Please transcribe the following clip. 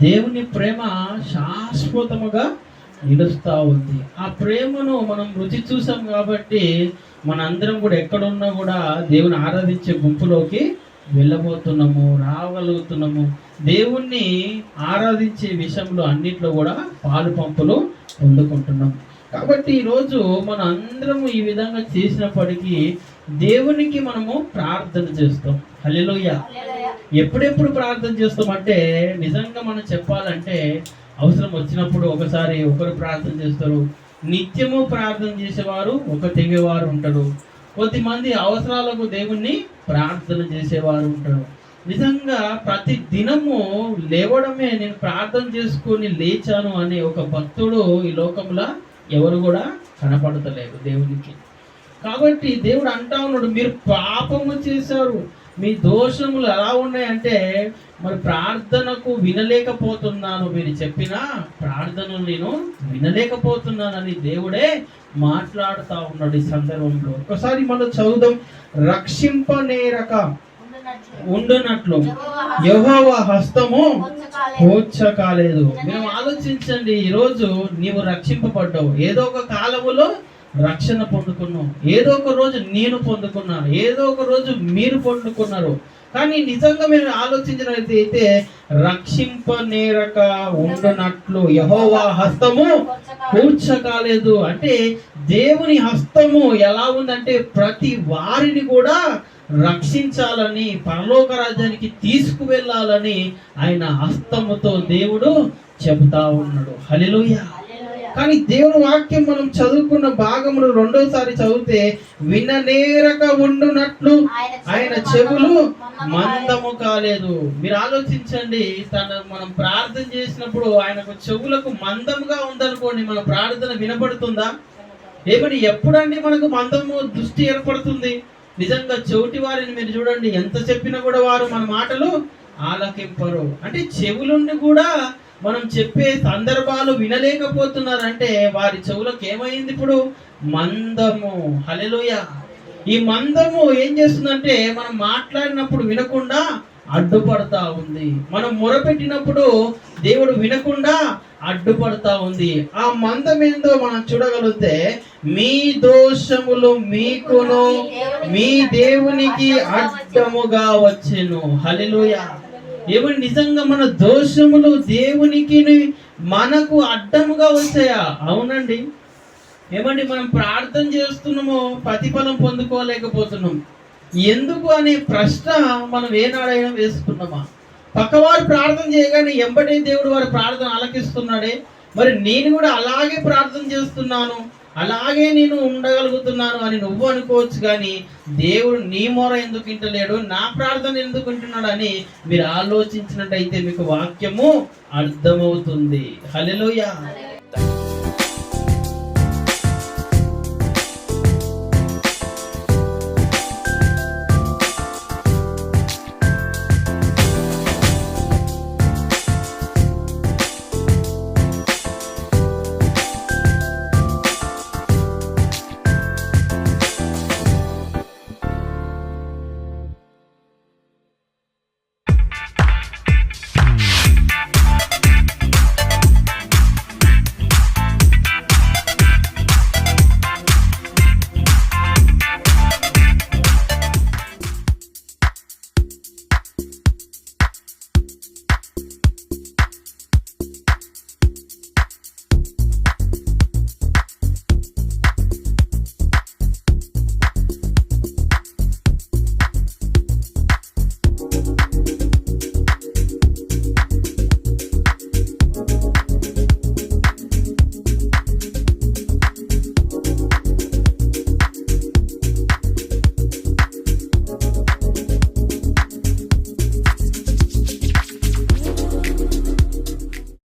దేవుని ప్రేమ శాశ్వతముగా నిలుస్తూ ఉంది. ఆ ప్రేమను మనం రుచి చూసాం కాబట్టి మన అందరం కూడా ఎక్కడున్నా కూడా దేవుని ఆరాధించే గుంపులోకి వెళ్ళబోతున్నాము, రాగలుగుతున్నాము. దేవుణ్ణి ఆరాధించే విషయంలో అన్నిట్లో కూడా పాలు పంపులు పొందుకుంటున్నాం. కాబట్టి ఈరోజు మన అందరము ఈ విధంగా చేసినప్పటికీ దేవునికి మనము ప్రార్థన చేస్తాం. హల్లెలూయా. ఎప్పుడెప్పుడు ప్రార్థన చేస్తామంటే నిజంగా మనం చెప్పాలంటే అవసరం వచ్చినప్పుడు ఒకసారి ఒకరు ప్రార్థన చేస్తారు, నిత్యము ప్రార్థన చేసేవారు ఒక తెగేవారు ఉంటారు, కొద్దిమంది అవసరాలకు దేవుణ్ణి ప్రార్థన చేసేవారు ఉంటారు. నిజంగా ప్రతి దినము లేవడమే నేను ప్రార్థన చేసుకొని లేచాను అనే ఒక భక్తుడు ఈ లోకంలో ఎవరు కూడా కనపడతలేరు దేవునికి. కాబట్టి దేవుడు అంటా ఉన్నాడు, మీరు పాపము చేశారు, మీ దోషములు ఎలా ఉన్నాయంటే మరి ప్రార్థనకు వినలేకపోతున్నాను, మీరు చెప్పిన ప్రార్థనలు నేను వినలేకపోతున్నానని దేవుడే మాట్లాడుతూ ఉన్నాడు ఈ సందర్భంలో. ఒకసారి మనం చదువుదాం. రక్షింపనేరక ఉండునట్లు యెహోవా హస్తము కూర్చకాలేదు. మేము ఆలోచించండి, ఈరోజు నీవు రక్షింపబడ్డావు, ఏదో ఒక కాలములో రక్షణ పొందుకున్నావు, ఏదో ఒక రోజు నేను పొందుకున్నాను, ఏదో ఒక రోజు మీరు పొందుకున్నారు. కానీ నిజంగా మేము ఆలోచించినట్లయితే రక్షింపనేరక ఉండునట్లు యెహోవా హస్తము కూర్చకాలేదు అంటే దేవుని హస్తము ఎలా ఉందంటే ప్రతి వారిని కూడా రక్షించాలని, పరలోక రాజ్యానికి తీసుకువెళ్ళాలని ఆయన హస్తముతో దేవుడు చెబుతా ఉన్నాడు. హల్లెలూయా. కానీ దేవుని వాక్యం మనం చదువుకున్న భాగమును రెండోసారి చదివితే విననేరక ఉండునట్లు ఆయన చెవులు మందము కాలేదు. మీరు ఆలోచించండి, మనం ప్రార్థన చేసినప్పుడు ఆయనకు చెవులకు మందముగా ఉందనుకోండి, మన ప్రార్థన వినపడుతుందా? ఏమని ఎప్పుడండి మనకు మందము దృష్టి ఏర్పడుతుంది? నిజంగా చెవిటి వారిని మీరు చూడండి, ఎంత చెప్పినా కూడా వారు మన మాటలు ఆలకింపరు. అంటే చెవులుండి కూడా మనం చెప్పే సందర్భాలు వినలేకపోతున్నారంటే వారి చెవులకు ఏమైంది? ఇప్పుడు మందము. హల్లెలూయా. ఈ మందము ఏం చేస్తుందంటే మనం మాట్లాడినప్పుడు వినకుండా అడ్డుపడతా ఉంది, మనం మొరపెట్టినప్పుడు దేవుడు వినకుండా అడ్డుపడతా ఉంది. ఆ మందం ఏందో మనం చూడగలిగితే మీ దోషములు మీకును మీ దేవునికి అడ్డముగా వచ్చెను. హల్లెలూయా. ఏమని నిజంగా మన దోషములు దేవునికి మనకు అడ్డముగా వచ్చాయా? అవునండి. ఏమండి మనం ప్రార్థన చేస్తున్నామో ప్రతిఫలం పొందుకోలేకపోతున్నాం. ఎందుకు అనే ప్రశ్న మనం ఏనాడైనా వేసుకున్నామా? పక్కవారు ప్రార్థన చేయగానే ఎంబటే దేవుడు వారి ప్రార్థన ఆలకిస్తున్నాడే, మరి నేను కూడా అలాగే ప్రార్థన చేస్తున్నాను, అలాగే నేను ఉండగలుగుతున్నాను అని నువ్వు అనుకోవచ్చు. కానీ దేవుడు నీ మొర ఎందుకు వింటలేడు, నా ప్రార్థన ఎందుకు వింటున్నాడు అని మీరు ఆలోచించినట్టయితే మీకు వాక్యము అర్థమవుతుంది. హల్లెలూయా.